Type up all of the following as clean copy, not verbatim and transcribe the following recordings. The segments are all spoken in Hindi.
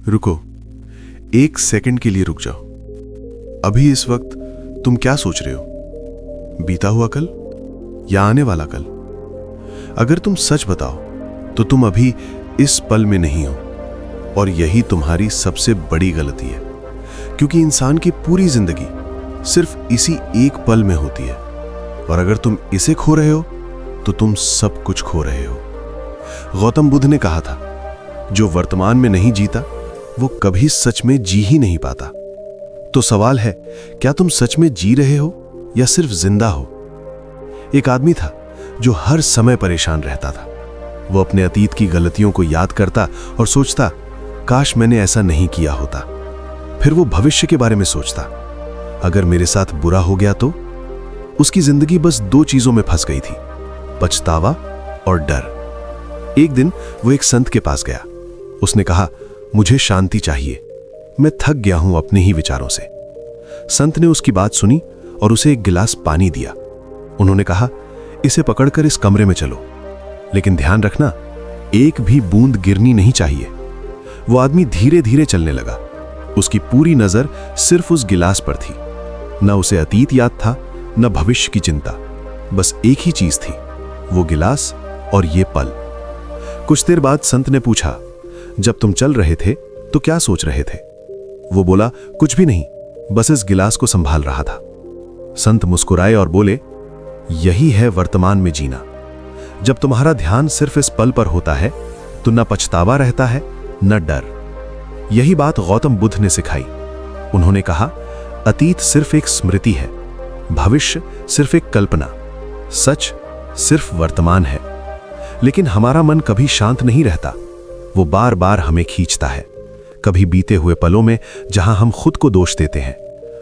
रुको, एक सेकंड के लिए रुक जाओ। अभी इस वक्त तुम क्या सोच रहे हो? बीता हुआ कल या आने वाला कल? अगर तुम सच बताओ तो तुम अभी इस पल में नहीं हो, और यही तुम्हारी सबसे बड़ी गलती है, क्योंकि इंसान की पूरी जिंदगी सिर्फ इसी एक पल में होती है, और अगर तुम इसे खो रहे हो तो तुम सब कुछ खो रहे हो। गौतम बुद्ध ने कहा था, जो वर्तमान में नहीं जीता वो कभी सच में जी ही नहीं पाता। तो सवाल है, क्या तुम सच में जी रहे हो या सिर्फ जिंदा हो? एक आदमी था जो हर समय परेशान रहता था। वो अपने अतीत की गलतियों को याद करता और सोचता, काश मैंने ऐसा नहीं किया होता। फिर वो भविष्य के बारे में सोचता, अगर मेरे साथ बुरा हो गया तो? उसकी जिंदगी बस दो चीजों में फंस गई थी, पछतावा और डर। एक दिन वो एक संत के पास गया। उसने कहा, मुझे शांति चाहिए, मैं थक गया हूं अपने ही विचारों से। संत ने उसकी बात सुनी और उसे एक गिलास पानी दिया। उन्होंने कहा, इसे पकड़कर इस कमरे में चलो, लेकिन ध्यान रखना, एक भी बूंद गिरनी नहीं चाहिए। वो आदमी धीरे धीरे चलने लगा। उसकी पूरी नजर सिर्फ उस गिलास पर थी। न उसे अतीत याद था, न भविष्य की चिंता। बस एक ही चीज थी, वो गिलास और ये पल। कुछ देर बाद संत ने पूछा, जब तुम चल रहे थे तो क्या सोच रहे थे? वो बोला, कुछ भी नहीं, बस इस गिलास को संभाल रहा था। संत मुस्कुराए और बोले, यही है वर्तमान में जीना। जब तुम्हारा ध्यान सिर्फ इस पल पर होता है तो न पछतावा रहता है न डर। यही बात गौतम बुद्ध ने सिखाई। उन्होंने कहा, अतीत सिर्फ एक स्मृति है, भविष्य सिर्फ एक कल्पना, सच सिर्फ वर्तमान है। लेकिन हमारा मन कभी शांत नहीं रहता। वो बार बार हमें खींचता है, कभी बीते हुए पलों में जहां हम खुद को दोष देते हैं,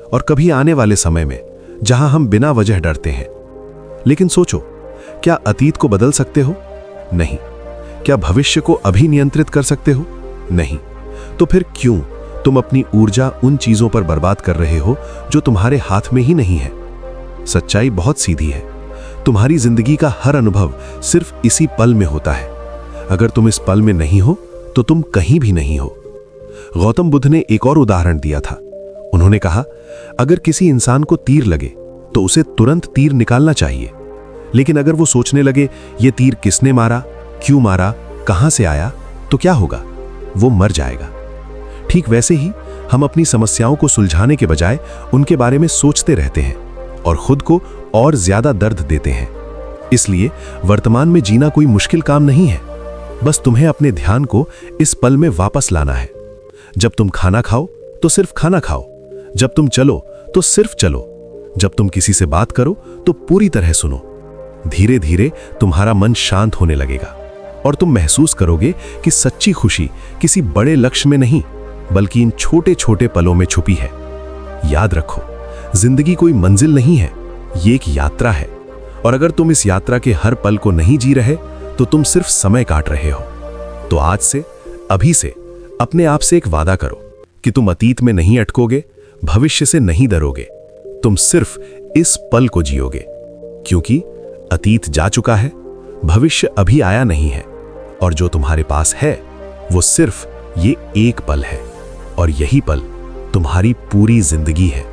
और कभी आने वाले समय में जहां हम बिना वजह डरते हैं। लेकिन सोचो, क्या अतीत को बदल सकते हो? नहीं। क्या भविष्य को अभी नियंत्रित कर सकते हो? नहीं। तो फिर क्यों तुम अपनी ऊर्जा उन चीजों पर बर्बाद कर रहे हो जो तुम्हारे हाथ में ही नहीं है? सच्चाई बहुत सीधी है, तुम्हारी जिंदगी का हर अनुभव सिर्फ इसी पल में होता है। अगर तुम इस पल में नहीं हो तो तुम कहीं भी नहीं हो। गौतम बुद्ध ने एक और उदाहरण दिया था। उन्होंने कहा, अगर किसी इंसान को तीर लगे तो उसे तुरंत तीर निकालना चाहिए, लेकिन अगर वो सोचने लगे, ये तीर किसने मारा, क्यों मारा, कहां से आया, तो क्या होगा? वो मर जाएगा। ठीक वैसे ही हम अपनी समस्याओं को सुलझाने के बजाय उनके बारे में सोचते रहते हैं और खुद को और ज्यादा दर्द देते हैं। इसलिए वर्तमान में जीना कोई मुश्किल काम नहीं है, बस तुम्हें अपने ध्यान को इस पल में वापस लाना है। जब तुम खाना खाओ तो सिर्फ खाना खाओ, जब तुम चलो तो सिर्फ चलो, जब तुम किसी से बात करो तो पूरी तरह सुनो। धीरे धीरे तुम्हारा मन शांत होने लगेगा और तुम महसूस करोगे कि सच्ची खुशी किसी बड़े लक्ष्य में नहीं, बल्कि इन छोटे छोटे पलों में छुपी है। याद रखो, जिंदगी कोई मंजिल नहीं है, ये एक यात्रा है, और अगर तुम इस यात्रा के हर पल को नहीं जी रहे तो तुम सिर्फ समय काट रहे हो। तो आज से, अभी से अपने आप से एक वादा करो कि तुम अतीत में नहीं अटकोगे, भविष्य से नहीं डरोगे, तुम सिर्फ इस पल को जियोगे, क्योंकि अतीत जा चुका है, भविष्य अभी आया नहीं है, और जो तुम्हारे पास है वो सिर्फ ये एक पल है, और यही पल तुम्हारी पूरी जिंदगी है।